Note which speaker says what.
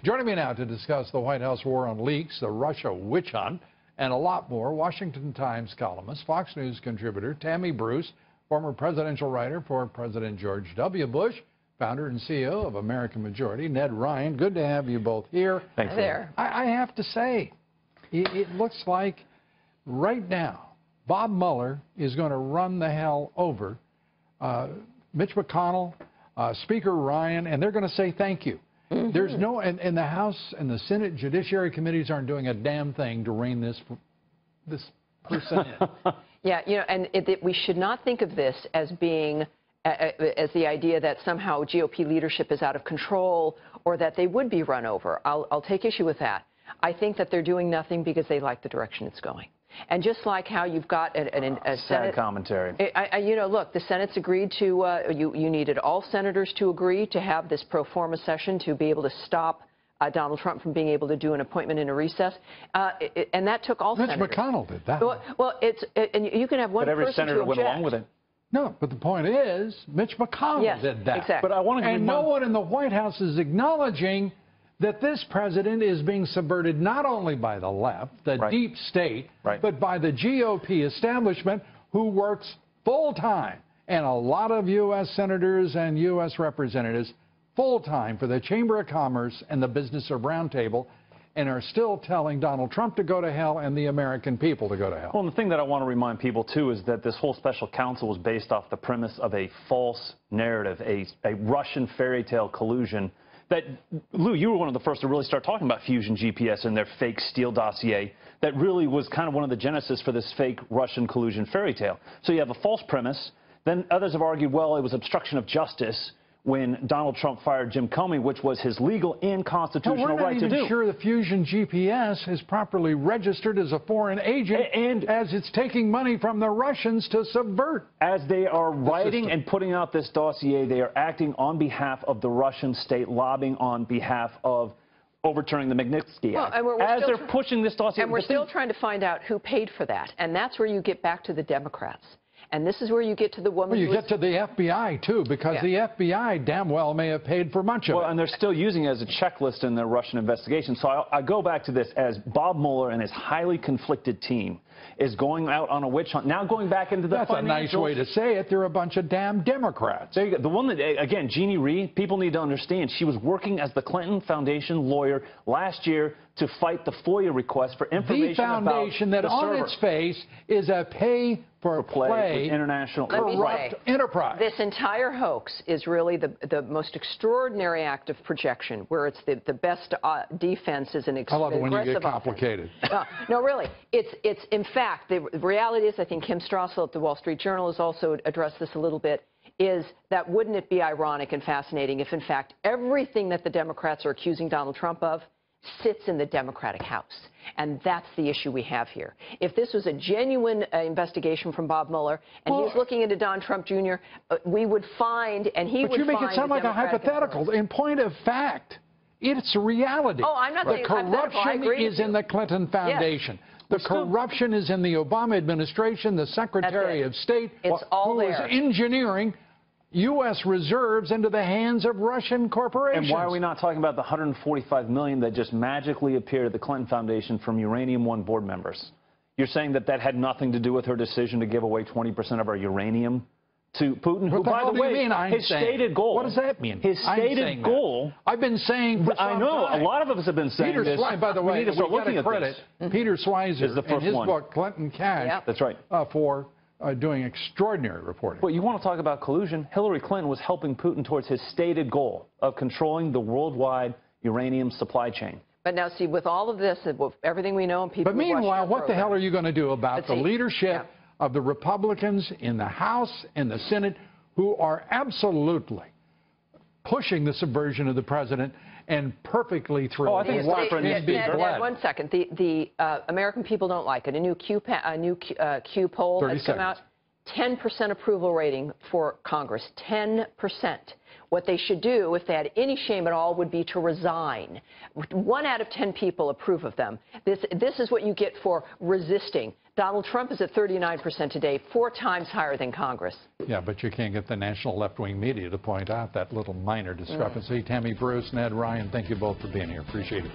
Speaker 1: Joining me now to discuss the White House war on leaks, the Russia witch hunt, and a lot more, Washington Times columnist, Fox News contributor Tammy, former presidential writer for President George W. Bush, founder and CEO of American Majority, Ned Ryun. Good to have you both here.
Speaker 2: Thanks.
Speaker 3: There.
Speaker 1: I have to say, it looks like right now Bob Mueller is going to run the hell over Mitch McConnell, Speaker Ryun, and they're going to say thank you. Mm-hmm. There's no, and the House and the Senate Judiciary Committees aren't doing a damn thing to rein this person in.
Speaker 3: Yeah, you know, and we should not think of this as being, as the idea that somehow GOP leadership is out of control or that they would be run over. I'll take issue with that. I think that they're doing nothing because they like the direction it's going. And just like how you've got a Senate...
Speaker 2: Sad commentary.
Speaker 3: You know, look, the Senate's agreed to, you needed all senators to agree to have this pro forma session to be able to stop Donald Trump from being able to do an appointment in a recess. And that took all senators.
Speaker 1: Mitch McConnell did that.
Speaker 3: Well, and you can have one person to object.
Speaker 2: But every senator went along with it.
Speaker 1: No, but the point is, Mitch McConnell did that.
Speaker 3: Exactly.
Speaker 2: But I want to
Speaker 1: and no one in the White House is acknowledging that this president is being subverted not only by the left, the deep state, but by the GOP establishment who works full-time, and a lot of U.S. senators and U.S. representatives full-time for the Chamber of Commerce and the Business of Roundtable, and are still telling Donald Trump to go to hell and the American people to go to hell.
Speaker 2: Well, and the thing that I want to remind people, too, is that this whole special counsel was based off the premise of a false narrative, a Russian fairy tale collusion that, Lou, you were one of the first to really start talking about Fusion GPS and their fake Steele dossier that really was kind of one of the genesis for this fake Russian collusion fairy tale. So you have a false premise. Then others have argued, well, it was obstruction of justice when Donald Trump fired Jim Comey, which was his legal and constitutional right to do.
Speaker 1: We're not even sure the Fusion GPS is properly registered as a foreign agent, and as it's taking money from the Russians to subvert.
Speaker 2: As they are writing and putting out this dossier, they are acting on behalf of the Russian state, lobbying on behalf of overturning the Magnitsky Act. As they're pushing this dossier.
Speaker 3: And we're still trying to find out who paid for that. And that's where you get back to the Democrats. And this is where you get to the woman.
Speaker 1: Well, you get to the FBI, too, because the FBI damn well may have paid for much of it.
Speaker 2: Well, and they're still using it as a checklist in their Russian investigation. So I go back to this as Bob Mueller and his highly conflicted team is going out on a witch hunt. Now going back into the
Speaker 1: That's a nice way to say it. They're a bunch of damn Democrats.
Speaker 2: There you go. The one that, again, Jeannie Rhee, people need to understand, she was working as the Clinton Foundation lawyer last year to fight the FOIA request for information about
Speaker 1: the foundation that on its face is a pay-for-play
Speaker 2: international
Speaker 1: corrupt enterprise.
Speaker 3: This entire hoax is really the most extraordinary act of projection, where it's the best defense is an aggressive.
Speaker 1: I love it when you get complicated.
Speaker 3: No, really. It's in fact, the reality is, I think Kim Strassel at the Wall Street Journal has also addressed this a little bit, is that wouldn't it be ironic and fascinating if, in fact, everything that the Democrats are accusing Donald Trump of sits in the Democratic House. And that's the issue we have here. If this was a genuine investigation from Bob Mueller and he's looking into Don Trump Jr., we would find, and he would find...
Speaker 1: But you make it sound like a hypothetical. In point of fact, it's reality.
Speaker 3: Oh, I'm not saying it's hypothetical. I agree with you.
Speaker 1: The corruption is in the Clinton Foundation. Yes. The corruption is in the Obama administration, the Secretary of State, who is engineering U.S. reserves into the hands of Russian corporations.
Speaker 2: And why are we not talking about the $145 million that just magically appeared at the Clinton Foundation from Uranium One board members? You're saying that that had nothing to do with her decision to give away 20% of our uranium to Putin, who, by the way, his stated goal.
Speaker 1: What does that mean?
Speaker 2: His stated goal.
Speaker 1: I've been saying for some
Speaker 2: I know,
Speaker 1: time.
Speaker 2: A lot of us have been saying
Speaker 1: Peter
Speaker 2: this.
Speaker 1: By the way, we got to credit Peter Schweizer
Speaker 2: is the first
Speaker 1: in his
Speaker 2: one.
Speaker 1: book, Clinton Cash,
Speaker 2: that's right.
Speaker 1: For doing extraordinary reporting.
Speaker 2: Well, you want to talk about collusion? Hillary Clinton was helping Putin towards his stated goal of controlling the worldwide uranium supply chain.
Speaker 3: But now, see, with all of this, with everything we know and people...
Speaker 1: But meanwhile, what the hell are you going to do about the leadership of the Republicans in the House and the Senate who are absolutely pushing the subversion of the president and perfectly thrilled?
Speaker 2: Oh, I think
Speaker 3: Ned, 1 second. The American people don't like it. A new Q poll has come out. 10% approval rating for Congress, 10%. What they should do, if they had any shame at all, would be to resign. 1 out of 10 people approve of them. This is what you get for resisting. Donald Trump is at 39% today, 4 times higher than Congress.
Speaker 1: Yeah, but you can't get the national left-wing media to point out that little minor discrepancy. Tammy, Bruce, Ned, Ryan, thank you both for being here. Appreciate it.